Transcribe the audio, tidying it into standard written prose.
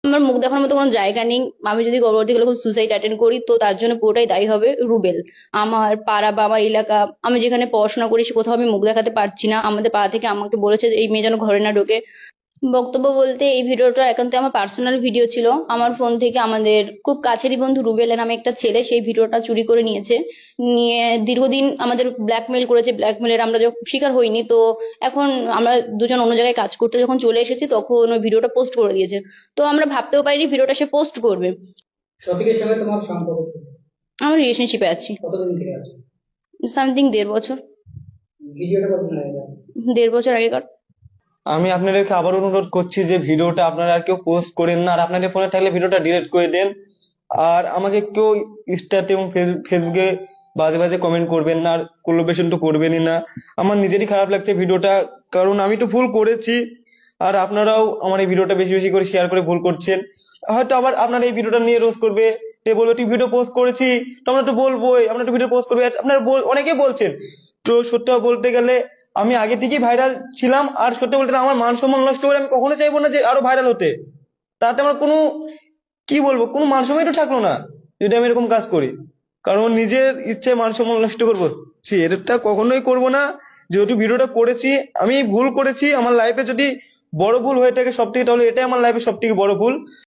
আমার মুখ দেখানোর মতো কোনো জায়গা নেই। আমি যদি পরবর্তীকালে কোনো সুসাইড অ্যাটেন্ড করি তো তার জন্য পুরোটাই দায়ী হবে রুবেল। আমার পাড়া বা আমার এলাকা, আমি যেখানে পড়াশোনা করি সে কোথাও আমি মুখ দেখাতে পারছি না। আমাদের পাড়া থেকে আমাকে বলেছে যে এই মেয়ে যেন ঘরে না ঢোকে। বক্তব্য বলতে এই ভিডিওটা একান্ত আমার পার্সোনাল ভিডিও ছিল। আমার ফোন থেকে আমাদের খুব কাছেরই বন্ধু রুবেল নামে একটা ছেলে সেই ভিডিওটা চুরি করে নিয়েছে। নিয়ে দীর্ঘদিন আমাদের ব্ল্যাকমেইল করেছে। ব্ল্যাকমেইলের আমরা যখন শিকার হইনি, তো এখন আমরা দুজন অন্য জায়গায় কাজ করতে যখন চলে এসেছি তখন ওই ভিডিওটা পোস্ট করে দিয়েছে। তো আমরা ভাবতেও পারিনি ভিডিওটা সে পোস্ট করবে। শফিকের সঙ্গে তোমার সম্পর্ক কি? আমরা রিলেশনশিপে আছি। কতদিন থেকে আছো? সামথিং 1.5 বছর। ভিডিওটা কতদিন আগে? 1.5 বছর আগেকার। আমি আপনাদেরকে আবার অনুরোধ করছি যে ভিডিওটা আপনারা আর কেউ পোস্ট করেন না, আর আপনাদের ফোনে থাকলে ভিডিওটা ডিলিট করে দেন। আর আমাকে কেউ ইনস্টাতে এবং ফেসবুকে বাজে বাজে কমেন্ট করবেন না, আর কোলাবরেশন তো করবেনই না। আমার নিজেরই খারাপ লাগছে ভিডিওটা, কারণ আমি তো ভুল করেছি। আর আপনারাও আমার এই ভিডিওটা বেশি বেশি করে শেয়ার করে ভুল করছেন। হয়তো আবার আপনারা এই ভিডিওটা নিয়ে রোজ করবে, তে বলবে তুই ভিডিও পোস্ট করেছি, তো আমরা তো বলবোই, আমরা তো ভিডিও পোস্ট করবে। আপনারা অনেকেই বলছেন। তো সত্যি বলতে গেলে আমি আগে থেকেই ভাইরাল ছিলাম, আর সত্যি বলতে গেলে আমার মান সম্মান নষ্ট করে আমি কখনো চাইবো না যে আরো ভাইরাল হতে। তাতে আমার কোনো, কি বলবো, কোনো মান সম্মানই তো থাকলো না যদি আমি এরকম কাজ করি। কারণ নিজের ইচ্ছে মান সম্মান নষ্ট করবো, এটা কখনোই করব না। যেহেতু ভিডিওটা করেছি, আমি ভুল করেছি, আমার লাইফে যদি বড় ভুল হয়ে থাকে সব থেকে, তাহলে এটাই আমার লাইফে সব থেকে বড় ভুল।